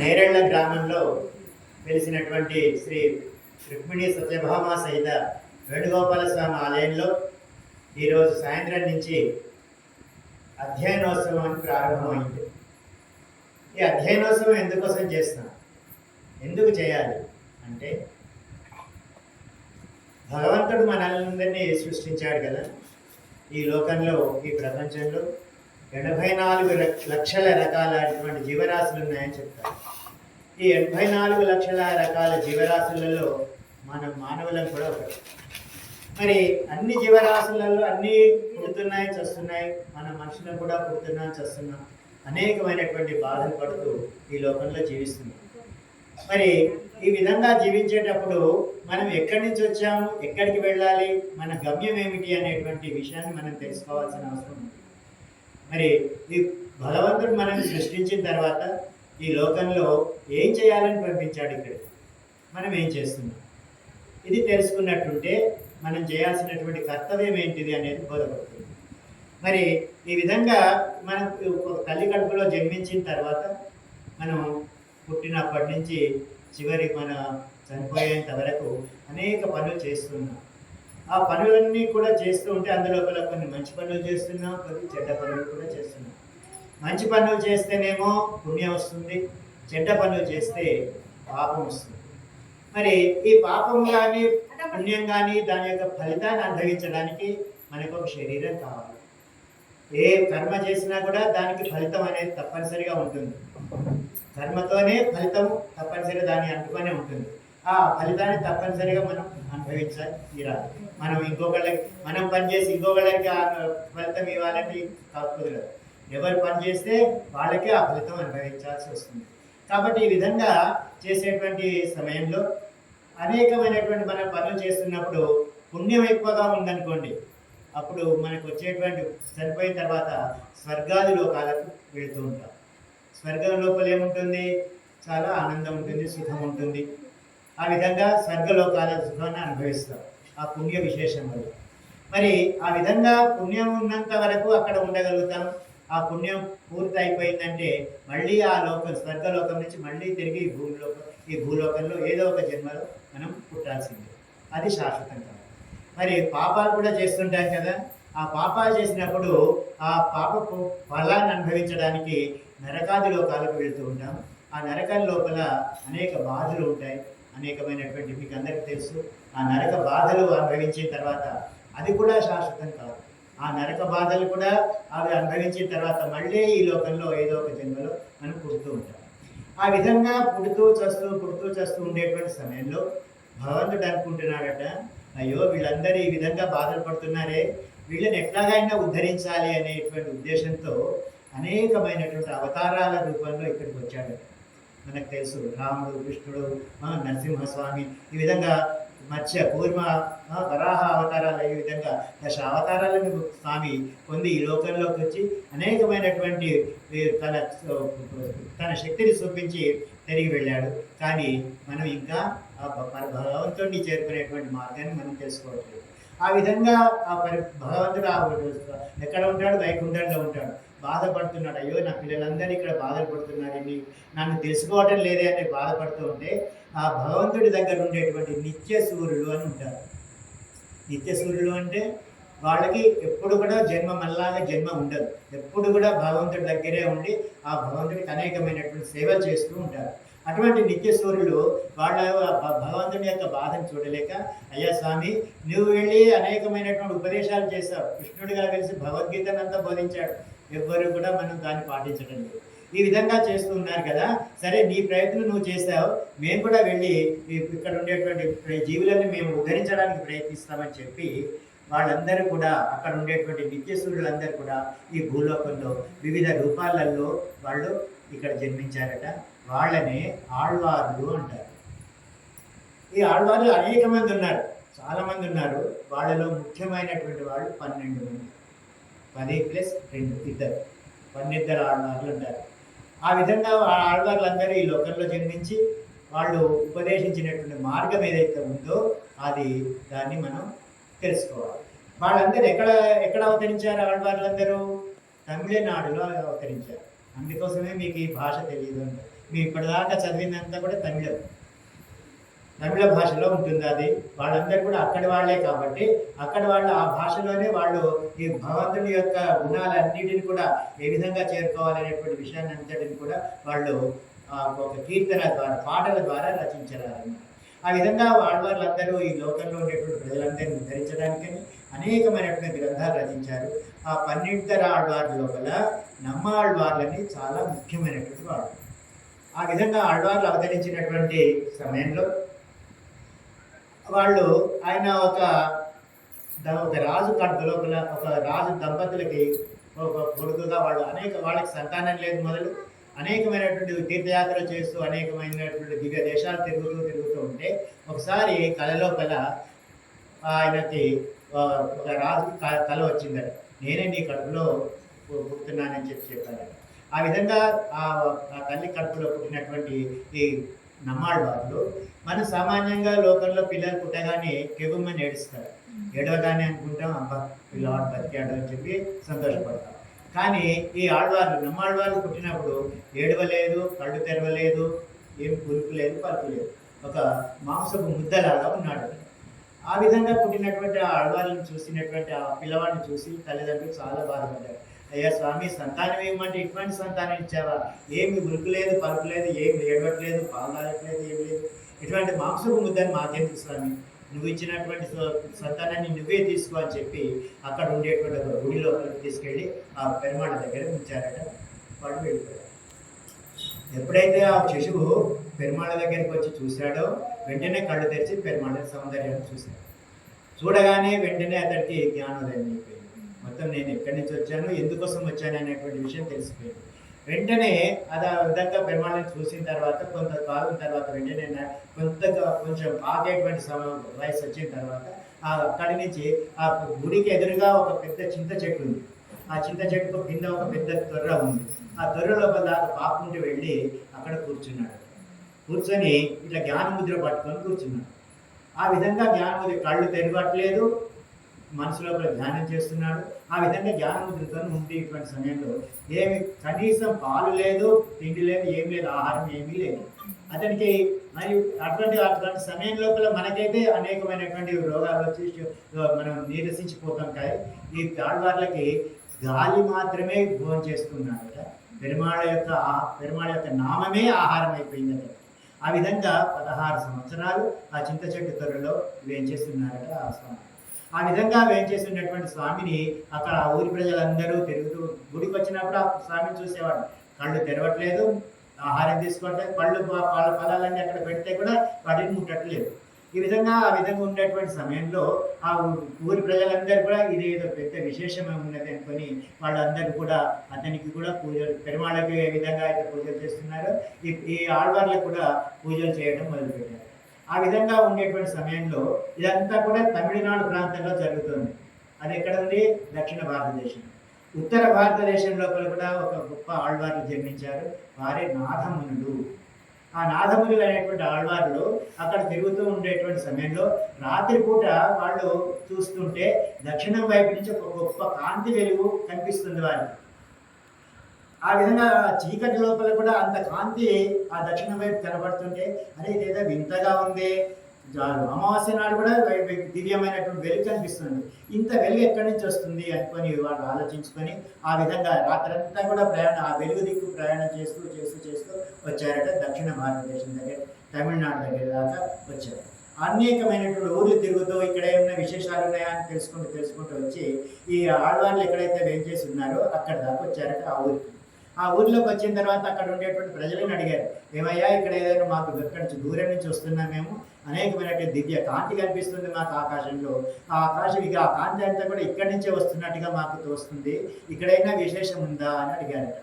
నేరేళ్ల గ్రామంలో వెలిసినటువంటి శ్రీ రుక్మిణి సత్యభామ సహిత వేణుగోపాల స్వామి ఆలయంలో ఈరోజు సాయంత్రం నుంచి అధ్యయనోత్సవం ప్రారంభమైంది. ఈ అధ్యయనోత్సవం ఎందుకోసం చేస్తున్నాం, ఎందుకు చేయాలి అంటే, భగవంతుడు మనల్ని సృష్టించాడు కదా. ఈ లోకంలో, ఈ ప్రపంచంలో 84 లక్షల రకాలైనటువంటి జీవరాశులు ఉన్నాయని చెప్తారు. ఈ 84 లక్షల రకాల జీవరాశులలో మనం మానవులం కూడా ఒకటి. మరి అన్ని జీవరాశులలో అన్నీ పుడుతున్నాయి, చస్తున్నాయి. మన మనుషులను కూడా పుడుతున్నాం, చస్తున్నాం. అనేకమైనటువంటి బాధలు పడుతూ ఈ లోకంలో జీవిస్తున్నాం. మరి ఈ విధంగా జీవించేటప్పుడు మనం ఎక్కడి నుంచి వచ్చాము, ఎక్కడికి వెళ్ళాలి, మన గమ్యం ఏమిటి అనేటువంటి విషయాన్ని మనం తెలుసుకోవాల్సిన అవసరం ఉంది. మరి ఈ భగవంతుడు మనల్ని సృష్టించిన తర్వాత ఈ లోకంలో ఏం చేయాలని పంపించాడు, ఇక్కడ మనం ఏం చేస్తున్నాం, ఇది తెలుసుకున్నట్టుంటే మనం చేయాల్సినటువంటి కర్తవ్యం ఏంటిది అనేది బోధపడుతుంది. మరి ఈ విధంగా మనం తల్లి కడుపులో జన్మించిన తర్వాత మనం పుట్టినప్పటి నుంచి చివరి మన చనిపోయేంత వరకు అనేక పనులు చేస్తున్నాం. ఆ పనులన్నీ కూడా చేస్తూ ఉంటే అందులో కొన్ని మంచి పనులు చేస్తున్నాం, కొన్ని చెడ్డ పనులు కూడా చేస్తున్నాం. మంచి పనులు చేస్తేనేమో పుణ్యం వస్తుంది, చెడ్డ పనులు చేస్తే పాపం వస్తుంది. మరి ఈ పాపం కానీ పుణ్యం కానీ దాని యొక్క ఫలితాన్ని అనుభవించడానికి మనకు ఒక శరీరం కావాలి. ఏ కర్మ చేసినా కూడా దానికి ఫలితం అనేది తప్పనిసరిగా ఉంటుంది. కర్మతోనే ఫలితం తప్పనిసరిగా దాన్ని అంటుకొనే ఉంటుంది. ఆ ఫలితాన్ని తప్పనిసరిగా మనం అనుభవించాలి తీరాలి. మనం పనిచేసి ఇంకొకళ్ళకి ఆ ఫలితం ఇవ్వాలని కాకపోదు కదా. ఎవరు పని చేస్తే వాళ్ళకే ఆ ఫలితం అనుభవించాల్సి వస్తుంది. కాబట్టి ఈ విధంగా చేసేటువంటి సమయంలో అనేకమైనటువంటి మనం పనులు చేస్తున్నప్పుడు పుణ్యం ఎక్కువగా ఉందనుకోండి, అప్పుడు మనకు వచ్చేటువంటి చనిపోయిన తర్వాత స్వర్గాది లోకాలకు వెళుతూ ఉంటాం. స్వర్గం లోపల ఏముంటుంది, చాలా ఆనందం ఉంటుంది, సుఖం ఉంటుంది. ఆ విధంగా స్వర్గలోకాల సుఖాన్ని అనుభవిస్తాం ఆ పుణ్య విశేషం వల్ల. మరి ఆ విధంగా పుణ్యం ఉన్నంత వరకు అక్కడ ఉండగలుగుతాం. ఆ పుణ్యం పూర్తి అయిపోయిందంటే మళ్ళీ ఆ స్వర్గలోకం నుంచి మళ్ళీ తిరిగి ఈ భూలోకంలో ఏదో ఒక జన్మలో మనం పుట్టాల్సిందే. అది శాశ్వతం కాదు. మరి పాపాలు కూడా చేస్తుంటాం కదా. ఆ పాపాలు చేసినప్పుడు ఆ పాపపు ఫలాన్ని అనుభవించడానికి నరకాది లోకాలకు వెళుతూ ఉంటాం. ఆ నరకాల లోపల అనేక బాధలు ఉంటాయి, అనేకమైనటువంటి, మీకు అందరికీ తెలుసు. ఆ నరక బాధలు అనుభవించిన తర్వాత అది కూడా శాశ్వతం కాదు. ఆ నరక బాధలు కూడా అవి అనుభవించిన తర్వాత మళ్ళీ ఈ లోకంలో ఏదో ఒక జన్మలో మనం పుడుతూ ఉంటాం. ఆ విధంగా పుడుతూ చస్తూ ఉండేటువంటి సమయంలో భగవంతుడు అనుకుంటున్నాడట, అయ్యో వీళ్ళందరూ ఈ విధంగా బాధలు పడుతున్నారే, వీళ్ళని ఎట్లాగైనా ఉద్ధరించాలి అనేటువంటి ఉద్దేశంతో అనేకమైనటువంటి అవతారాల రూపంలో ఇక్కడికి వచ్చాడు. మనకు తెలుసు, రాముడు, కృష్ణుడు, నరసింహస్వామి, ఈ విధంగా మత్స్య, కూర్మ, వరాహ అవతారాలు, ఈ విధంగా అవతారాలను స్వామి పొంది ఈ లోకంలోకి వచ్చి అనేకమైనటువంటి తన శక్తిని చూపించి తిరిగి వెళ్ళాడు. కానీ మనం ఇంకా భగవంతుడిని చేరుకునేటువంటి మార్గాన్ని మనం తెలుసుకోవట్లేదు. ఆ విధంగా భగవంతుడు ఎక్కడ ఉంటాడు, వైకుంఠంలో ఉంటాడు. బాధపడుతున్నాడు, అయ్యో నా పిల్లలందరూ ఇక్కడ బాధపడుతున్నారని, నన్ను తెలుసుకోవటం లేదే అని బాధపడుతూ ఉంటే ఆ భగవంతుడి దగ్గర ఉండేటువంటి నిత్య సూర్యులు అని ఉంటారు. నిత్య సూర్యులు అంటే వాళ్ళకి ఎప్పుడు కూడా మళ్ళాగా జన్మ ఉండదు. ఎప్పుడు కూడా భగవంతుడి దగ్గరే ఉండి ఆ భగవంతుడికి అనేకమైనటువంటి సేవలు చేస్తూ ఉంటారు. అటువంటి నిత్య సూర్యులు వాళ్ళ భగవంతుని యొక్క బాధను చూడలేక, అయ్యా స్వామి, నువ్వు వెళ్ళి అనేకమైనటువంటి ఉపదేశాలు చేశావు, కృష్ణుడిగా కలిసి భగవద్గీతను అంతా బోధించాడు, ఎవ్వరు కూడా మనం దాన్ని పాటించడం లేదు. ఈ విధంగా చేస్తూ ఉన్నారు కదా, సరే నీ ప్రయత్నం నువ్వు చేసావు, మేము కూడా వెళ్ళి ఇక్కడ ఉండేటువంటి జీవులను మేము ఉద్ధరించడానికి ప్రయత్నిస్తామని చెప్పి వాళ్ళందరూ కూడా, అక్కడ ఉండేటువంటి నిత్యసూర్యులందరూ కూడా ఈ భూలోకంలో వివిధ రూపాలలో వాళ్ళు ఇక్కడ జన్మించారట. వాళ్ళని ఆళ్వార్లు అంటారు. ఈ ఆళ్వార్లు అనేక మంది ఉన్నారు, చాలామంది ఉన్నారు. వాళ్ళలో ముఖ్యమైనటువంటి వాళ్ళు 12 మంది, 10 + 2 12 ఆళ్వార్లు ఉంటారు. ఆ విధంగా ఆళ్వార్లందరూ ఈ లోకంలో జన్మించి వాళ్ళు ఉపదేశించినటువంటి మార్గం ఏదైతే ఉందో దాన్ని మనం తెలుసుకోవాలి. వాళ్ళందరూ ఎక్కడ అవతరించారు? ఆళ్వార్లందరూ తమిళనాడులో అవతరించారు. అందుకోసమే మీకు ఈ భాష తెలియదు అంటే. మీరు ఇప్పటిదాకా చదివిందంతా కూడా తమిళ భాషలో ఉంటుంది. అది వాళ్ళందరూ కూడా అక్కడి వాళ్ళే కాబట్టి అక్కడి వాళ్ళు ఆ భాషలోనే వాళ్ళు ఈ భగవంతుడి యొక్క గుణాలన్నిటిని కూడా ఏ విధంగా చేరుకోవాలనేటువంటి విషయాన్ని అంతటిని కూడా వాళ్ళు ఒక కీర్తన ద్వారా, పాటల ద్వారా రచించారు. ఆ విధంగా వాళ్ళందరూ ఈ లోకంలో ఉండేటువంటి ప్రజలందరినీ ఉద్ధరించడానికని అనేకమైనటువంటి గ్రంథాలు రచించారు. ఆ 12 ఆళ్వార్ల లోపల నమ్మాళ్వార్లని చాలా ముఖ్యమైనటువంటి వాళ్ళు. ఆ విధంగా ఆళ్వార్లు అవతరించినటువంటి సమయంలో వాళ్ళు ఆయన ఒక రాజు కడుపు లోపల, ఒక రాజు దంపతులకి ఒక కొడుకుగా వాళ్ళు వాళ్ళకి సంతానం లేదు మొదలు అనేకమైనటువంటి తీర్థయాత్రలు చేస్తూ అనేకమైనటువంటి దివ్య దేశాలు తిరుగుతూ ఉంటే ఒకసారి కళ ఆయనకి ఒక రాజుకి కళ వచ్చిందట. నేనే నీ కడుపులో పుడుతున్నానని చెప్పారు. ఆ విధంగా ఆ తల్లి కడుపులో పుట్టినటువంటి ఈ నమ్మాళ్వార్లు మనం సామాన్యంగా లోకంలో పిల్లలు పుట్టగానే కెగుమ్మని ఏడుస్తారు. ఏడవగానే అనుకుంటాం అబ్బా పిల్లవాడు బతికాడు అని చెప్పి సంతోషపడతాం. కానీ ఈ నమ్మాళ్వార్లు పుట్టినప్పుడు ఏడవలేదు, కళ్ళు తెరవలేదు, ఏం పులుపు లేదు, పలుపు లేదు, ఒక మాంసపు ముద్దలాగా ఉన్నాడు. ఆ విధంగా పుట్టినటువంటి ఆ ఆళ్వార్లను చూసినటువంటి ఆ పిల్లవాడిని చూసి తల్లిదండ్రులు చాలా బాధపడ్డారు. అయ్యా స్వామి, సంతానం ఏమంటే ఇటువంటి సంతానం ఇచ్చావా? ఏమి ఉరుకు లేదు, పలుకు లేదు, ఏమి ఏడవట్లేదు, పాలు తాగట్లేదు, ఏం లేదు, ఇటువంటి మాంసపు ముద్దని మాకెందుకు స్వామి, నువ్వు ఇచ్చినటువంటి సంతానాన్ని నువ్వే తీసుకో అని చెప్పి అక్కడ ఉండేటువంటి ఒక గుడి లోపలికి తీసుకెళ్ళి ఆ పెరుమాళ దగ్గర ఉంచారట. వాడు వెళ్ళిపోయాడు. ఎప్పుడైతే ఆ శిశువు పెరుమాళ దగ్గరికి వచ్చి చూశాడో వెంటనే కళ్ళు తెరిచి పెరుమాళ సౌందర్యాన్ని చూశాడు. చూడగానే వెంటనే అతడికి జ్ఞానోదయం అయిపోయింది. మొత్తం నేను ఎక్కడి నుంచి వచ్చాను, ఎందుకోసం వచ్చాను అనేటువంటి విషయం తెలిసిపోయింది. వెంటనే అది విధంగా పెరుమాళని చూసిన తర్వాత కొంతకాలం తర్వాత వెంటనే కొంచెం ఆగేటువంటి వయసు వచ్చిన తర్వాత అక్కడి నుంచి ఆ గుడికి ఎదురుగా ఒక పెద్ద చింత చెట్టు ఉంది. ఆ చింత చెట్టుకు కింద ఒక పెద్ద తొర్ర ఉంది. ఆ తొర్ర లోపల దాకా పాపుకుంటూ వెళ్ళి అక్కడ కూర్చున్నాడు. కూర్చొని ఇట్లా జ్ఞానముద్ర పట్టుకొని కూర్చున్నాడు. ఆ విధంగా జ్ఞానముద్ర, కళ్ళు తెరవట్లేదు, మనసు లోపల ధ్యానం చేస్తున్నాడు. ఆ విధంగా జ్ఞానముద్రతో ఉండేటువంటి సమయంలో కనీసం పాలు లేదు, తిండి లేదు, ఏం లేదు, ఆహారం ఏమీ లేదు అతనికి. మరియు అటువంటి సమయం లోపల మనకైతే అనేకమైనటువంటి రోగాలు వచ్చి మనం నీరసించిపోతాం. కానీ ఈ ఆళ్వార్లకి గాలి మాత్రమే భోజనం చేస్తున్నాడట. పెరుమాళ యొక్క నామమే ఆహారం అయిపోయిందట. ఆ విధంగా 16 సంవత్సరాలు ఆ చింత చెట్టు తొర్రలో వేంచేస్తున్నారట ఆ స్వామి. ఆ విధంగా వేంచేస్తున్నటువంటి స్వామిని అక్కడ ఊరి ప్రజలందరూ తిరుగుతూ గుడికి వచ్చినప్పుడు ఆ స్వామిని చూసేవాడు. కళ్ళు తెరవట్లేదు, ఆహారం తీసుకోవట్లేదు, ఫలాలన్నీ అక్కడ పెడితే కూడా వాటిని ముట్టట్లేదు. ఆ విధంగా ఉండేటువంటి సమయంలో ఆ ఊరి ప్రజలందరూ కూడా ఇదేదో పెద్ద విశేషమే ఉన్నది అనుకొని వాళ్ళందరూ కూడా అతనికి కూడా పూజలు, పెరుమాళకి ఏ విధంగా అయితే పూజలు చేస్తున్నారో ఈ ఆళ్వార్లకు కూడా పూజలు చేయడం మొదలుపెట్టారు. ఆ విధంగా ఉండేటువంటి సమయంలో ఇదంతా కూడా తమిళనాడు ప్రాంతంలో జరుగుతుంది. అది ఎక్కడ ఉంది? దక్షిణ భారతదేశం. ఉత్తర భారతదేశం లోపల కూడా ఒక గొప్ప ఆళ్వార్లు జన్మించారు. వారే నాథమునులు. ఆ నాథమునులు అనేటువంటి ఆళ్వార్లు అక్కడ తిరుగుతూ ఉండేటువంటి సమయంలో రాత్రిపూట వాళ్ళు చూస్తుంటే దక్షిణం వైపు నుంచి ఒక గొప్ప కాంతి వెలుగు కనిపిస్తుంది వారికి. ఆ విధంగా చీకటి లోపల కూడా అంత కాంతి ఆ దక్షిణం వైపు కనబడుతుంటే అరే ఇదేదో వింతగా ఉంది, అమావాస్య నాడు కూడా దివ్యమైనటువంటి వెలుగు కనిపిస్తుంది, ఇంత వెలుగు ఎక్కడి నుంచి వస్తుంది అనుకొని వాళ్ళు ఆలోచించుకొని ఆ విధంగా రాత్రంతా కూడా ఆ వెలుగు దిక్కు ప్రయాణం చేస్తూ వచ్చారట. దక్షిణ భారతదేశం దగ్గర, తమిళనాడు దగ్గర దాకా వచ్చారు. అనేకమైనటువంటి ఊర్లు తిరుగుతూ ఇక్కడ ఏమైనా విశేషాలు ఉన్నాయా అని తెలుసుకుంటూ వచ్చి ఈ ఆళ్వార్లు ఎక్కడైతే వేంచేసి ఉన్నారో అక్కడ దాకా వచ్చారట ఆ ఊరికి. ఆ ఊర్లోకి వచ్చిన తర్వాత అక్కడ ఉండేటువంటి ప్రజలను అడిగారు, ఏమయ్యా ఇక్కడ ఏదైనా మాకు ఎక్కడి నుంచి దూరం నుంచి వస్తున్నాం, మేము అనేకమైనటువంటి దివ్య కాంతి కనిపిస్తుంది మాకు ఆకాశంలో, ఆ ఆకాశం ఆ కాంతి అంతా కూడా ఇక్కడి నుంచే వస్తున్నట్టుగా మాకు తోస్తుంది, ఇక్కడైనా విశేషం ఉందా అని అడిగారట.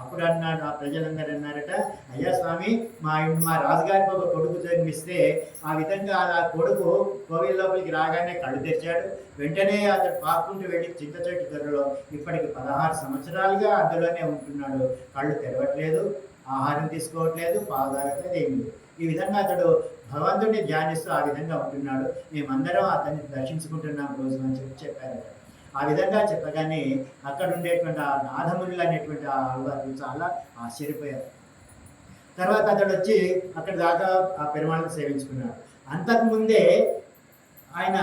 అప్పుడు ఆ ప్రజలందరూ అన్నారట, అయ్యా స్వామి, మా రాజుగారికి ఒక కొడుకు జన్మిస్తే ఆ విధంగా ఆ కొడుకు కోవిల్ లోపలికి రాగానే కళ్ళు తెరిచాడు. వెంటనే అతడు పాక్కుంటూ వెళ్ళి చింత చెట్టు తొర్రలో ఇప్పటికి 16 సంవత్సరాలుగా అందులోనే ఉంటున్నాడు. కళ్ళు తెరవట్లేదు, ఆహారం తీసుకోవట్లేదు, పాదాలట్లేదు, ఏమి లేదు. ఈ విధంగా అతడు భగవంతుడిని ధ్యానిస్తూ ఆ విధంగా ఉంటున్నాడు. మేమందరం అతన్ని దర్శించుకుంటున్నాం రోజు అని చెప్పారట. ఆ విధంగా చెప్పగానే అక్కడ ఉండేటువంటి ఆ నాదమునులు అనేటువంటి ఆ ఆళ్వార్లు చాలా ఆశ్చర్యపోయారు. తర్వాత అతడు వచ్చి అక్కడ దాకా ఆ పెరుమాళను సేవించుకున్నాడు. అంతకుముందే ఆయన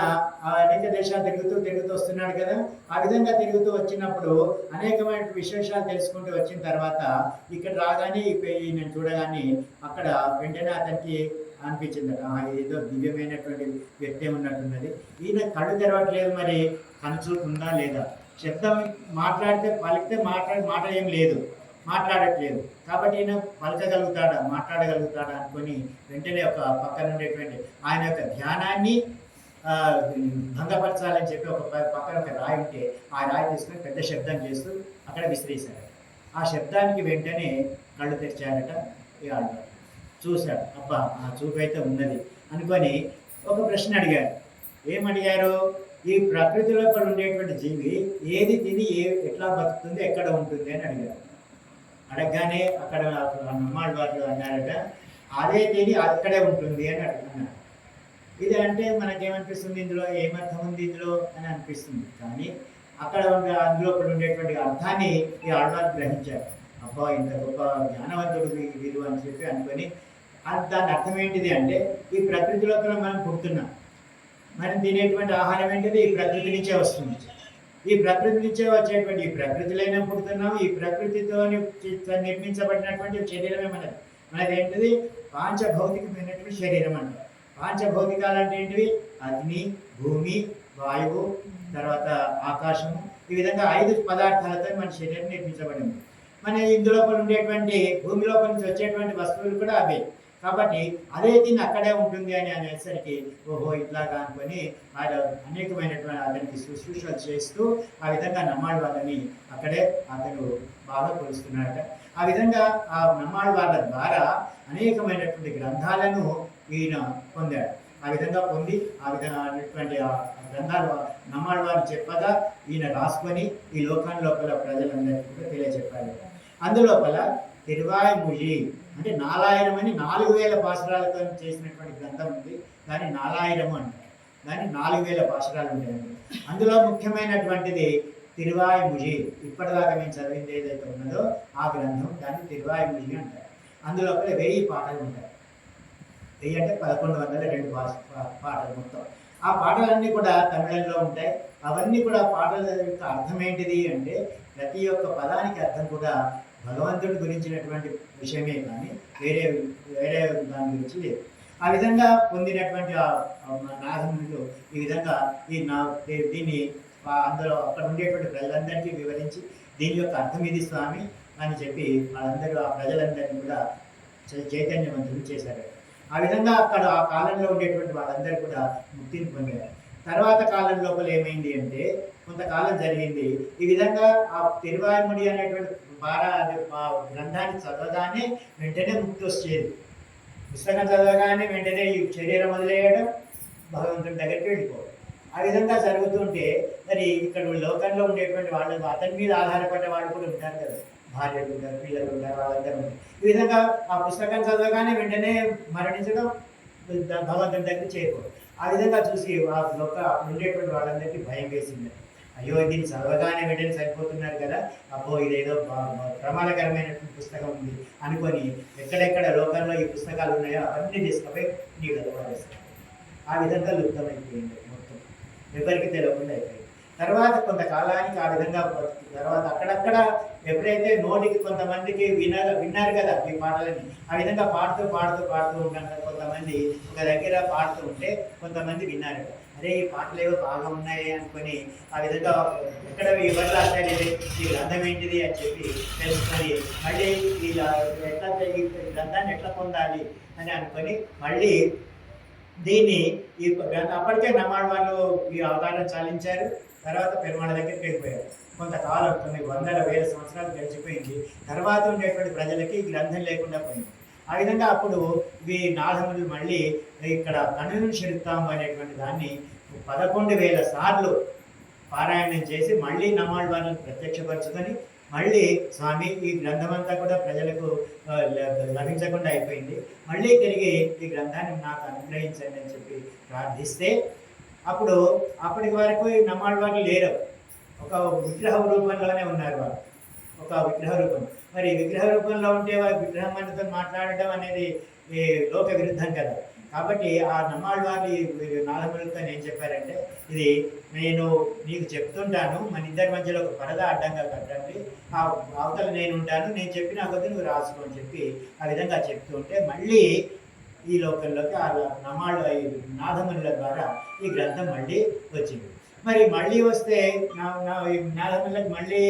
అనేక దేశాలు తిరుగుతూ తిరుగుతూ వస్తున్నాడు కదా. ఆ విధంగా తిరుగుతూ వచ్చినప్పుడు అనేకమైన విశేషాలు తెలుసుకుంటూ వచ్చిన తర్వాత ఇక్కడ రాగానే నేను చూడగానే అక్కడ వెంటనే అతనికి అనిపించిందట, ఏదో దివ్యమైనటువంటి వ్యక్తి ఉన్నట్టున్నది. ఈయన కళ్ళు తెరవట్లేదు, మరి కనుచూపు ఉందా లేదా, శబ్దం మాట్లాడితే పలికితే మాట ఏం లేదు, మాట్లాడట్లేదు. కాబట్టి ఈయన పలకగలుగుతాడా మాట్లాడగలుగుతాడా అనుకొని వెంటనే ఒక పక్కన ఉండేటువంటి ఆయన యొక్క ధ్యానాన్ని భంగపరచాలని చెప్పి ఒక పక్కన ఒక రాయి ఉంటే ఆ రాయి తీసుకొని పెద్ద శబ్దం చేస్తూ అక్కడ విసిరేశారట. ఆ శబ్దానికి వెంటనే కళ్ళు తెరిచారట. ఈ ఆళ్వారు చూశాడు, అబ్బా ఆ చూపు అయితే ఉన్నది అనుకొని ఒక ప్రశ్న అడిగారు. ఏమడిగారు? ఈ ప్రకృతి లోపల ఉండేటువంటి జీవి ఏది తిని ఎట్లా బతుకుతుంది, ఎక్కడ ఉంటుంది అని అడిగారు. అడగగానే అక్కడ నమ్మాళ్వారు అన్నారట, అదే తిని అక్కడే ఉంటుంది అని అన్నారు. ఇది అంటే మనకేమనిపిస్తుంది, ఇందులో ఏమర్థం ఉంది ఇందులో అని అనిపిస్తుంది. కానీ అక్కడ అందులో ఉండేటువంటి అర్థాన్ని ఈ ఆళ్వారు గ్రహించారు. అబ్బా ఇంత గొప్ప జ్ఞానవంతుడు వీరు అని చెప్పి అనుకొని దాని అర్థం ఏంటిది అంటే, ఈ ప్రకృతి లోపల మనం పుడుతున్నాం, మనం తినేటువంటి ఆహారం ఏంటిది ఈ ప్రకృతి నుంచే వస్తుంది. ఈ ప్రకృతి నుంచే వచ్చేటువంటి ఈ ప్రకృతిలోనే పుడుతున్నాం. ఈ ప్రకృతితో నిర్మించబడినటువంటి శరీరమే మనది ఏంటిది పాంచభౌతికమైనటువంటి శరీరం అంటారు. పాంచభౌతికాలు అంటే ఏంటివి? అగ్ని, భూమి, వాయువు, తర్వాత ఆకాశము. ఈ విధంగా 5 పదార్థాలతో మన శరీరం నిర్మించబడింది. మన ఇందులోపల ఉండేటువంటి భూమి లోపల నుంచి వచ్చేటువంటి వస్తువులు కూడా అవే. కాబట్టి అదే దీన్ని అక్కడే ఉంటుంది అని అనేసరికి ఓహో ఇట్లాగా అనుకొని ఆయన అనేకమైనటువంటి అతనికి శుశ్రూషలు చేస్తూ ఆ విధంగా నమ్మాడు వాళ్ళని అక్కడే అతను బాగా కొలుస్తున్నాడట. ఆ విధంగా ఆ నమ్మాడు వాళ్ళ ద్వారా అనేకమైనటువంటి గ్రంథాలను ఈయన పొందాడు. ఆ విధంగా పొంది ఆ విధంగా అనేటువంటి ఆ గ్రంథాలు నమ్మాడు వారు చెప్పగా ఈయన రాసుకొని ఈ లోకం లోపల ప్రజలందరికీ కూడా తెలియజెప్పాడు. అందులోపల తిరువాయుమొഴി అంటే 4000 అని 4000 పాశురాలతో చేసినటువంటి గ్రంథం ఉంది. దాన్ని 4000 అంటారు. దాన్ని 4000 పాశురాలు ఉంటాయండి. అందులో ముఖ్యమైనటువంటిది తిరువాయుమొഴി. ఇప్పటిదాకా మేము చదివింది ఏదైతే ఉన్నదో ఆ గ్రంథం దాన్ని తిరువాయుమొഴి అంటారు. అందులో 1000 పాటలు ఉంటాయి. 1000 అంటే 1102 పాటలు మొత్తం. ఆ పాటలన్నీ కూడా తమిళంలో ఉంటాయి. అవన్నీ కూడా పాటల యొక్క అర్థం ఏంటిది అంటే, ప్రతి ఒక్క పదానికి అర్థం కూడా భగవంతుడి గురించినటువంటి విషయమే కానీ వేరే దాని గురించి లేదు. ఆ విధంగా పొందినటువంటి నాథములు ఈ విధంగా దీన్ని అందరూ అక్కడ ఉండేటువంటి ప్రజలందరికీ వివరించి దీని యొక్క అర్థం ఇది స్వామి అని చెప్పి వాళ్ళందరూ ఆ ప్రజలందరినీ కూడా చైతన్యవంతులు చేశారు. ఆ విధంగా అక్కడ ఆ కాలంలో ఉండేటువంటి వాళ్ళందరూ కూడా ముక్తిని పొందారు. తర్వాత కాలం లోపల ఏమైంది అంటే, కొంతకాలం జరిగింది. ఈ విధంగా ఆ తిరువాయుమొഴి అనేటువంటి గ్రంథాన్ని చదవగానే వెంటనే ముక్తి వచ్చేది. పుస్తకం చదవగానే వెంటనే ఈ శరీరం వదిలేయడం, భగవంతుడి దగ్గరికి వెళ్ళిపోవడం. ఆ విధంగా జరుగుతుంటే మరి ఇక్కడ లోకంలో ఉండేటువంటి వాళ్ళు అతని మీద ఆధారపడ్డ వాళ్ళు కూడా ఉంటారు కదా, భార్యలు ఉంటారు, పిల్లలు ఉంటారు, వాళ్ళందరూ ఉంటారు. ఈ విధంగా ఆ పుస్తకం చదవగానే వెంటనే మరణించడం, భగవంతుడి దగ్గర చేరుకోవడం. ఆ విధంగా చూసి ఉండేటువంటి వాళ్ళందరికీ భయం వేసింది. అయ్యో దీన్ని చదవగానే వెంటనే సరిపోతున్నారు కదా, అబ్బో ఇదేదో ప్రమాదకరమైనటువంటి పుస్తకం ఉంది అనుకొని ఎక్కడెక్కడ లోకంలో ఈ పుస్తకాలు ఉన్నాయో అవన్నీ తీసుకుపోయి నీళ్ళలో పడేస్తారు. ఆ విధంగా లుప్తమైపోయింది మొత్తం, ఎవరికి తెలియకుండా అయిపోయింది. తర్వాత కొంతకాలానికి ఆ విధంగా తర్వాత అక్కడక్కడ ఎప్పుడైతే నోటికి కొంతమందికి విన్నారు కదా ఈ పాటలని, ఆ విధంగా పాడుతూ ఉంటారు. కొంతమంది ఒక దగ్గర పాడుతూ ఉంటే కొంతమంది విన్నారు, అరే ఈ పాటలు ఏవో బాగా ఉన్నాయి అనుకొని ఆ విధంగా ఎక్కడ ఎవరు రాశారు ఈ గ్రంథం ఏంటిది అని చెప్పి తెలుసుకొని మళ్ళీ ఈ గ్రంథాన్ని ఎట్లా పొందాలి అని అనుకొని మళ్ళీ దీన్ని అప్పటికే నమ్మాడు వాళ్ళు ఈ అవతారం చాలించారు. తర్వాత పెరుమాళ దగ్గరికి వెళ్ళిపోయారు. కొంతకాలం 100,000 సంవత్సరాలు గడిచిపోయింది. తర్వాత ఉండేటువంటి ప్రజలకి ఈ గ్రంథం లేకుండా పోయింది. ఆ విధంగా అప్పుడు ఇవి నాథములు మళ్ళీ ఇక్కడ కనును చెరుతాము అనేటువంటి దాన్ని 11,000 సార్లు పారాయణం చేసి మళ్ళీ నమ్మాడు వాళ్ళని ప్రత్యక్షపరచుకొని మళ్ళీ స్వామి ఈ గ్రంథం అంతా కూడా ప్రజలకు లభించకుండా అయిపోయింది, మళ్ళీ తిరిగి ఈ గ్రంథాన్ని నాకు అనుగ్రహించండి అని చెప్పి ప్రార్థిస్తే అప్పుడు అప్పటి వరకు నమ్మాడు వాళ్ళు లేరు. ఒక విగ్రహ రూపంలోనే ఉన్నారు వారు, ఒక విగ్రహ రూపం. మరి విగ్రహ రూపంలో ఉంటే వారి విగ్రహం మనతో మాట్లాడటం అనేది ఈ లోక విరుద్ధం కదా. కాబట్టి ఆ నమ్మాళ్ళ వారి నాదములతో ఏం చెప్పారంటే, ఇది నేను నీకు చెప్తుంటాను, మన ఇద్దరి మధ్యలో ఒక పరద అడ్డంగా కట్టండి, ఆ అవతల నేను ఉంటాను, నేను చెప్పిన కొద్ది నువ్వు రాసుకో అని చెప్పి ఆ విధంగా చెప్తూ ఉంటే మళ్ళీ ఈ లోకంలోకి ఆ నమ్మాళ్ళ నాదముల ద్వారా ఈ గ్రంథం మళ్ళీ వచ్చింది. మరి మళ్ళీ వస్తే నాదములకు మళ్ళీ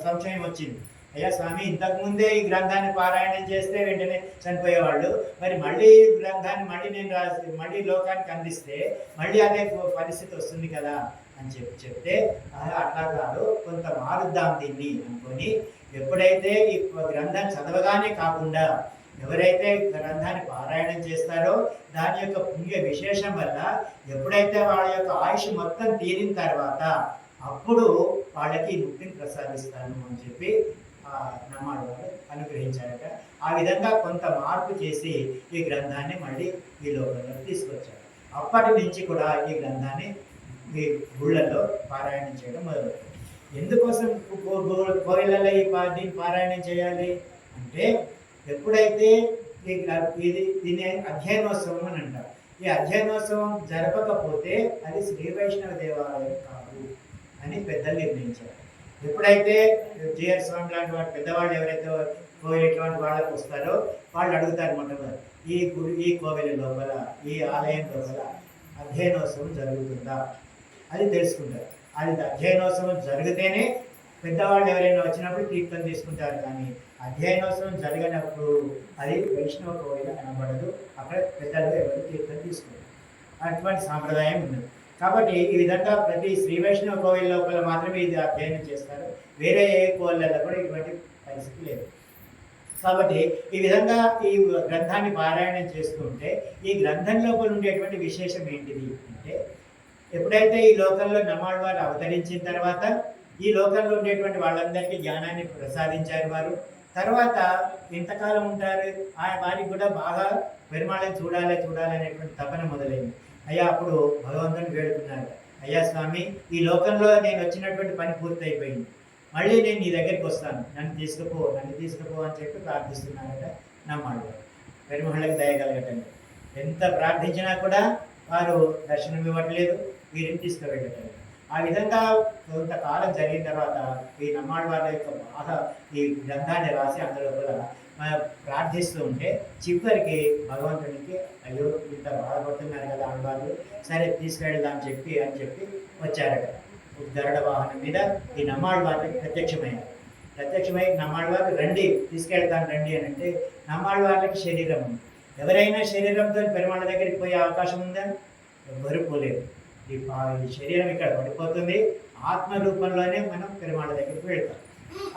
సంశయం వచ్చింది. అయ్యా స్వామి, ఇంతకుముందే ఈ గ్రంథాన్ని పారాయణం చేస్తే వెంటనే చనిపోయేవాళ్ళు, మరి మళ్ళీ గ్రంథాన్ని మళ్ళీ నేను రాసి మళ్ళీ లోకానికి అందిస్తే మళ్ళీ అదే పరిస్థితి వస్తుంది కదా అని చెప్తే, అట్లా కాదు, కొంత మారుద్దాం దీన్ని అనుకొని, ఎప్పుడైతే ఈ గ్రంథం చదవగానే కాకుండా ఎవరైతే గ్రంథాన్ని పారాయణం చేస్తారో దాని యొక్క పుణ్య విశేషం వల్ల ఎప్పుడైతే వాళ్ళ యొక్క ఆయుష్ మొత్తం తీరిన తర్వాత అప్పుడు వాళ్ళకి ముక్తిని ప్రసాదిస్తాను అని చెప్పి నమ్మాడు వారు అనుగ్రహించారట. ఆ విధంగా కొంత మార్పు చేసి ఈ గ్రంథాన్ని మళ్ళీ ఈ లోకంలో తీసుకొచ్చారు. అప్పటి నుంచి కూడా ఈ గ్రంథాన్ని ఈ గుళ్ళల్లో పారాయణం చేయడం మొదలవుతుంది. ఎందుకోసం కోయిలలో దీన్ని పారాయణం చేయాలి అంటే, ఎప్పుడైతే దీని అధ్యయనోత్సవం అని అంటారు. ఈ అధ్యయనోత్సవం జరపకపోతే అది శ్రీ వైష్ణవ దేవాలయం కాదు అని పెద్దలు నిర్ణయించారు. ఎప్పుడైతే జిఆర్ స్వామి లాంటి వాడు పెద్దవాళ్ళు ఎవరైతే కోవిలటువంటి వాళ్ళకు వస్తారో వాళ్ళు అడుగుతారు మొట్టమొదటి, ఈ కోవిల లోపల, ఈ ఆలయం లోపల అధ్యయనోత్సవం జరుగుతుందా అది తెలుసుకుంటారు. అది అధ్యయనోత్సవం జరిగితేనే పెద్దవాళ్ళు ఎవరైనా వచ్చినప్పుడు తీర్థం తీసుకుంటారు. కానీ అధ్యయనోత్సవం జరిగినప్పుడు అది వైష్ణవ కోవిల అనబడదు, అక్కడ పెద్దలు ఎవరు తీర్థం తీసుకుంటారు. అటువంటి సాంప్రదాయం ఉన్నది. కాబట్టి ఈ విధంగా ప్రతి శ్రీ వైష్ణవ కోవిల్ లోపల మాత్రమే ఇది అధ్యయనం చేస్తారు, వేరే ఏ కోవిళ్ళలో కూడా ఇటువంటి పరిస్థితి లేదు. కాబట్టి ఈ విధంగా ఈ గ్రంథాన్ని పారాయణం చేస్తుంటే ఈ గ్రంథం లోపల ఉండేటువంటి విశేషం ఏంటిది అంటే, ఎప్పుడైతే ఈ లోకంలో నమ్మాళ్ళ వారు అవతరించిన తర్వాత ఈ లోకంలో ఉండేటువంటి వాళ్ళందరికీ జ్ఞానాన్ని ప్రసాదించారు వారు. తర్వాత ఎంతకాలం ఉంటారు, వారికి కూడా బాగా పెరుమాళని చూడాలి అనేటువంటి తపన మొదలైంది. అయ్యా అప్పుడు భగవంతుని వేడుకున్నారు, అయ్యా స్వామి, ఈ లోకంలో నేను వచ్చినటువంటి పని పూర్తయిపోయింది, మళ్ళీ నేను నీ దగ్గరికి వస్తాను, నన్ను తీసుకుపో అని చెప్పి ప్రార్థిస్తున్నారట నమ్మాళ్ళు. పెరుమాళ్ళకి దయగలగటండి. ఎంత ప్రార్థించినా కూడా వారు దర్శనం ఇవ్వట్లేదు, వీరిని తీసుకువెళ్ళటం. ఆ విధంగా కొంతకాలం జరిగిన తర్వాత ఈ నమ్మాళ్ళ వాళ్ళ యొక్క బాగా ఈ గ్రంథాన్ని రాసి అందులో కూడా ప్రార్థిస్తూ ఉంటే చివరికి భగవంతునికి, అయ్యో ఇంత బాధపడుతున్నారు కదా ఆడవాళ్ళు, సరే తీసుకెళ్దాం అని చెప్పి వచ్చారట. గరుడ వాహనం మీద ఈ నమ్మాళ్ళ వాళ్ళకి ప్రత్యక్షమై నమ్మాళ్ళ వాళ్ళు రండి, తీసుకెళ్తాను రండి అని అంటే, నమ్మాళ్ళ వాళ్ళకి శరీరం ఉంది. ఎవరైనా శరీరంతో పెరుమాళ్ళ దగ్గరికి పోయే అవకాశం ఉందా? ఎవ్వరు పోలేదు. ఈ శరీరం ఇక్కడ పడిపోతుంది, ఆత్మ రూపంలోనే మనం పెరుమాళ్ళ దగ్గరికి వెళ్తాం.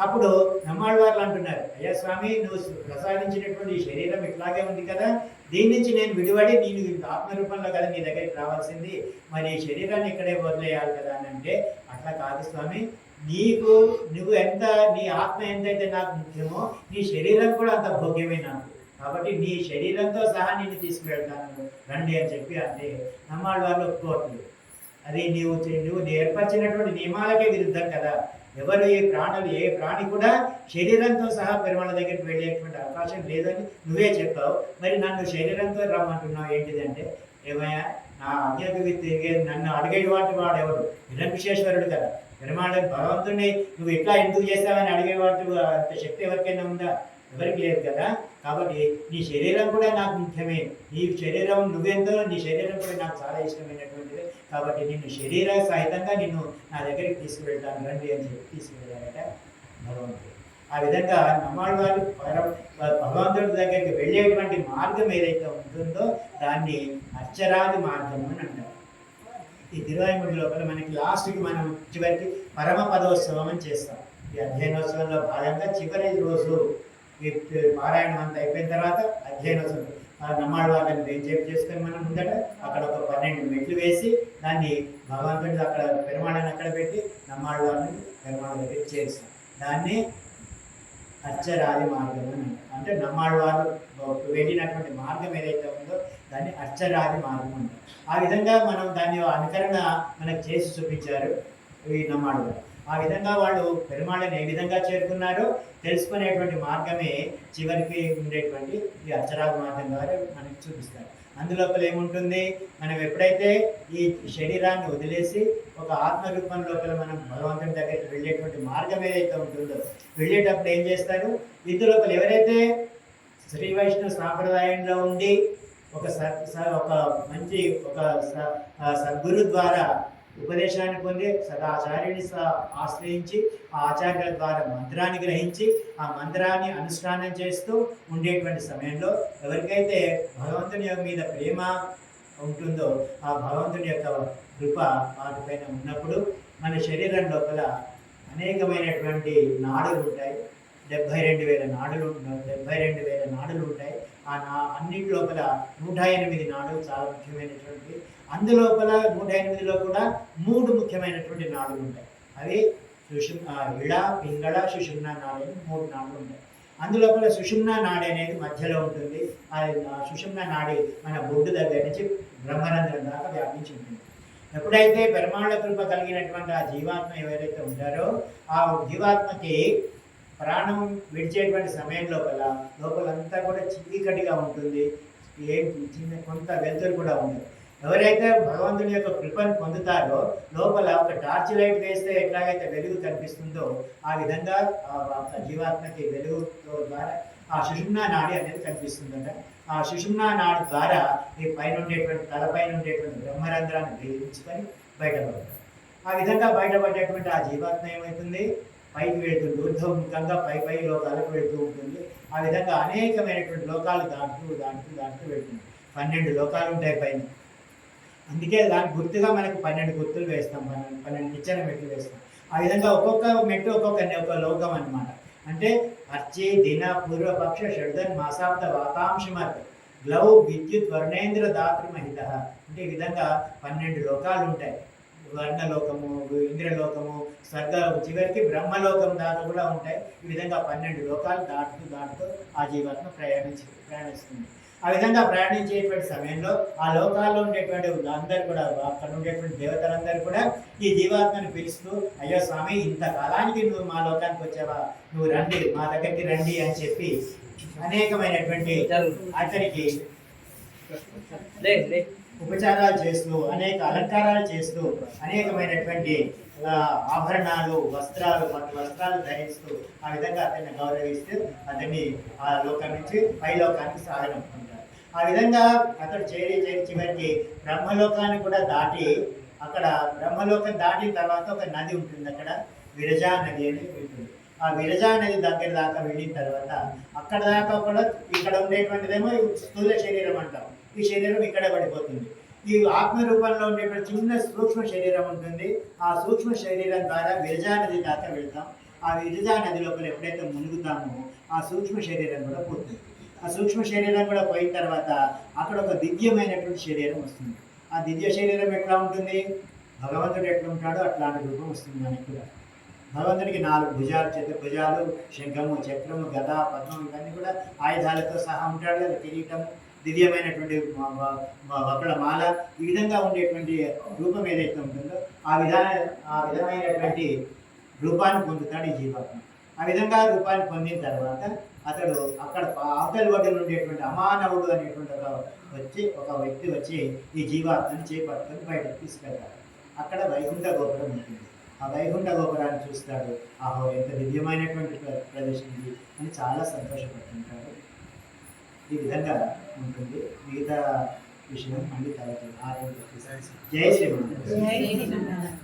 అప్పుడు నమ్మాళ్ళ వాళ్ళు అంటున్నారు, అయ్యా స్వామి, నువ్వు ప్రసాదించినటువంటి ఈ శరీరం ఇట్లాగే ఉంది కదా, దీని నుంచి నేను విడిపడి నేను ఆత్మరూపంలో కదా నీ దగ్గరికి రావాల్సింది, మరి ఈ శరీరాన్ని ఇక్కడే వదిలేయాలి కదా అని అంటే, అట్లా కాదు స్వామి, నువ్వు నీ ఆత్మ ఎంతైతే నాకు ముఖ్యమో నీ శరీరం కూడా అంత భోగ్యమే నాకు, కాబట్టి నీ శరీరంతో సహా నేను తీసుకువెళ్తాను రండి అని చెప్పి అంటే నమ్మాళ్ళ వాళ్ళు ఒప్పుకోవట్లేదు. అది నువ్వు ఏర్పరిచినటువంటి నియమాలకే విరుద్ధం కదా. ఎవరు ఏ ప్రాణి కూడా శరీరంతో సహా పెరుమాళ్ళ దగ్గరికి వెళ్ళేటువంటి అవకాశం లేదని నువ్వే చెప్పావు, మరి నన్ను శరీరంతో రమ్మంటున్నావు ఏంటిదంటే, ఏమయ్యా నా ఆజ్ఞకు తిరిగే నన్ను అడిగేవాటి వాడెవడు? హిరణ్యశేశ్వరుడు కదా. పెరుమాళ్ళ భగవంతుడిని నువ్వు ఇట్లా ఎందుకు చేస్తావని అడిగేవాటి అంత శక్తి ఎవరికైనా ఉందా? ఎవరికి లేదు కదా. కాబట్టి నీ శరీరం కూడా నాకు ముఖ్యమే, నీ శరీరం నువ్వెంతో నీ శరీరం కూడా నాకు చాలా ఇష్టమైనటువంటిది, కాబట్టి నిన్ను శరీర సహితంగా నిన్ను నా దగ్గరికి తీసుకువెళ్తాను రండి అని చెప్పి తీసుకువెళ్ళారట భగవంతుడు. ఆ విధంగా నమ్మాళ్ళ వారు భగవంతుడి దగ్గరికి వెళ్ళేటువంటి మార్గం ఏదైతే ఉంటుందో దాన్ని అర్చరాది మార్గం అని అంటారు. ఈ తిరువాయిముడి లోపల మనకి లాస్ట్కి మనం చివరికి పరమ పదోత్సవం అని చేస్తాం. ఈ అధ్యయనోత్సవంలో భాగంగా చివరి రోజు ఈ పారాయణం అంతా అయిపోయిన తర్వాత అధ్యయనోత్సవం నమ్మాళ్ళ వాళ్ళని బెంచేపు చేసుకొని మనం ముందట అక్కడ ఒక 12 మెట్లు వేసి దాన్ని భగవంతుడి అక్కడ పెరుమాళ్ళని అక్కడ పెట్టి నమ్మాళ్ళ వాళ్ళని పెరుమాళ్ళ దగ్గర చేస్తాం. దాన్ని అర్చరాది మార్గం అని అంటే నమ్మాళ్ళ వాళ్ళు వెళ్ళినటువంటి మార్గం ఏదైతే ఉందో దాన్ని అర్చరాది మార్గం అంటారు. ఆ విధంగా మనం దాన్ని అనుకరణ మనకు చేసి చూపించారు ఈ నమ్మాడు గారు. ఆ విధంగా వాళ్ళు పెరుమాళ్ళని ఏ విధంగా చేరుకున్నారో తెలుసుకునేటువంటి మార్గమే చివరికి ఉండేటువంటి ఈ అర్చరాది మార్గం ద్వారా మనకి చూపిస్తారు. అందులోపల ఏముంటుంది, మనం ఎప్పుడైతే ఈ శరీరాన్ని వదిలేసి ఒక ఆత్మరూపం లోపల మనం భగవంతుని దగ్గరికి వెళ్ళేటువంటి మార్గం ఏదైతే ఉంటుందో, వెళ్ళేటప్పుడు ఏం చేస్తారు, ఇందులోపల ఎవరైతే శ్రీ వైష్ణవ సాంప్రదాయంలో ఉండి ఒక మంచి సద్గురు ద్వారా ఉపదేశాన్ని పొంది సదాచార్యుని ఆశ్రయించి ఆ ఆచార్యుల ద్వారా మంత్రాన్ని గ్రహించి ఆ మంత్రాన్ని అనుష్ఠానం చేస్తూ ఉండేటువంటి సమయంలో ఎవరికైతే భగవంతుని మీద ప్రేమ ఉంటుందో ఆ భగవంతుని యొక్క కృప వాటిపైన ఉన్నప్పుడు మన శరీరం లోపల అనేకమైనటువంటి నాడులు ఉంటాయి. 72,000 నాడులు ఉంటాయి. అన్నిటి లోపల 108 నాడులు చాలా ముఖ్యమైనటువంటి. అందులోపల 108లో కూడా 3 ముఖ్యమైనటువంటి నాడులు ఉంటాయి. అవి ఇళ, పింగళ, సుషుమ్న నాడి అని 3 నాడులు ఉంటాయి. అందులోపల సుషుమ్న నాడి అనేది మధ్యలో ఉంటుంది. ఆ సుషుమ్న నాడి మన బొడ్డు దగ్గర నుంచి బ్రహ్మరంధ్రం దాకా వ్యాపించి ఉంటుంది. ఎప్పుడైతే పెరుమాళ్ళ కృప కలిగినటువంటి ఆ జీవాత్మ ఎవరైతే ఉంటారో ఆ జీవాత్మకి ప్రాణం విడిచేటువంటి సమయం లోపలంతా కూడా చీకటిగా ఉంటుంది. కొంత వెలుతురు కూడా ఉండదు. ఎవరైతే భగవంతుని యొక్క కృపను పొందుతారో లోపల ఒక టార్చ్ లైట్ వేస్తే ఎట్లాగైతే వెలుగు కనిపిస్తుందో ఆ విధంగా జీవాత్మకి వెలుగుతో ద్వారా ఆ సుషుమ్నా నాడి అనేది కనిపిస్తుందంట. ఆ సుషుమ్నా నాడి ద్వారా ఈ పైన ఉండేటువంటి తలపైన ఉండేటువంటి బ్రహ్మరంధ్రాన్ని భేదించుకొని బయటపడతారు. ఆ విధంగా బయటపడేటువంటి ఆ జీవాత్మ ఏమవుతుంది, పైకి వెళుతుంది, ఊర్ధ్వముఖంగా పై లోకాలకు వెళుతూ ఉంటుంది. ఆ విధంగా అనేకమైనటువంటి లోకాలు దాటుతూ వెళుతుంది. 12 లోకాలు ఉంటాయి పైన. అందుకే దానికి గుర్తుగా మనకు 12 గుర్తులు వేస్తాం, 12 నిచ్చెన మెట్లు వేస్తాం. ఆ విధంగా ఒక్కొక్క మెట్టు ఒక్కొక్క లోకం అన్నమాట. అంటే అర్చి దిన పూర్వపక్ష షడ్దన్ మాసాబ్ద వాతాంశమత్ గ్లౌ విద్యుత్ వర్ణేంద్ర దాతృమహిత. అంటే ఈ విధంగా 12 లోకాలు ఉంటాయి. వర్ణలోకము, ఇంద్రలోకము, స్వర్గ, చివరికి బ్రహ్మలోకం దాకా కూడా ఉంటాయి. ఈ విధంగా 12 లోకాలు దాటుతూ ఆ జీవాత్మ ప్రయాణిస్తుంది. ఆ విధంగా ప్రయాణించేటువంటి సమయంలో ఆ లోకాల్లో ఉండేటువంటి అందరూ కూడా, అక్కడ ఉండేటువంటి దేవతలందరూ కూడా ఈ జీవాత్మను పిలుస్తూ, అయ్యో స్వామి, ఇంతకాలానికి నువ్వు మా లోకానికి వచ్చావా, నువ్వు రండి, మా దగ్గరికి రండి అని చెప్పి అనేకమైనటువంటి అతనికి ఉపచారాలు చేస్తూ, అనేక అలంకారాలు చేస్తూ, అనేకమైనటువంటి ఆభరణాలు, వస్త్రాలు ధరిస్తూ ఆ విధంగా అతన్ని గౌరవిస్తూ అతన్ని ఆ లోకం నుంచి పై లోకానికి సాగనంపుకుంటారు. ఆ విధంగా అతడు చేరి చివరికి బ్రహ్మలోకాన్ని కూడా దాటి, అక్కడ బ్రహ్మలోకం దాటిన తర్వాత ఒక నది ఉంటుంది, అక్కడ విరజా నది అని ఉంటుంది. ఆ విరజా నది దగ్గర దాకా వెళ్ళిన తర్వాత అక్కడ దాకా కూడా ఇక్కడ ఉండేటువంటిదేమో స్థూల శరీరం అంటాం. ఈ శరీరం ఇక్కడ పడిపోతుంది. ఈ ఆత్మ రూపంలో ఉండేటువంటి చిన్న సూక్ష్మ శరీరం ఉంటుంది. ఆ సూక్ష్మ శరీరం ద్వారా విరజా నది దాకా వెళ్తాం. ఆ విరజా నది లోపల ఎప్పుడైతే మునుగుతామో ఆ సూక్ష్మ శరీరం కూడా పోతుంది. ఆ సూక్ష్మ శరీరం కూడా పోయిన తర్వాత అక్కడ ఒక దివ్యమైనటువంటి శరీరం వస్తుంది. ఆ దివ్య శరీరం ఎట్లా ఉంటుంది, భగవంతుడు ఎట్లా ఉంటాడో అట్లాంటి రూపం వస్తుంది మనకి కూడా. భగవంతుడికి 4 భుజాలు, చతుర్భుజాలు, శంఖము, చక్రము, గద, పద్మం, ఇవన్నీ కూడా ఆయుధాలతో సహా ఉంటాడు కదా. కిరీటము, దివ్యమైనటువంటి వకుల మాల, ఈ విధంగా ఉండేటువంటి రూపం ఏదైతే ఉంటుందో ఆ విధమైనటువంటి రూపాన్ని పొందుతాడు ఈ జీవాత్మ. ఆ విధంగా రూపాన్ని పొందిన తర్వాత అతడు అక్కడ అవతలి ఒడ్డున ఉండేటువంటి అమానవుడు అనేటువంటి ఒక వ్యక్తి వచ్చి ఈ జీవాత్మని చేపట్టుకొని బయటకు తీసుకెళ్తాడు. అక్కడ వైకుంఠ గోపురం ఉంటుంది. ఆ వైకుంఠ గోపురాన్ని చూస్తాడు. ఆహో, ఎంత దివ్యమైనటువంటి ప్రదేశం ఇది అని చాలా సంతోషపడుతుంటాడు. ఈ విధంగా ఉంటుంది. మిగతా విషయం మళ్ళీ తర్వాత జై శ్రీరామ్.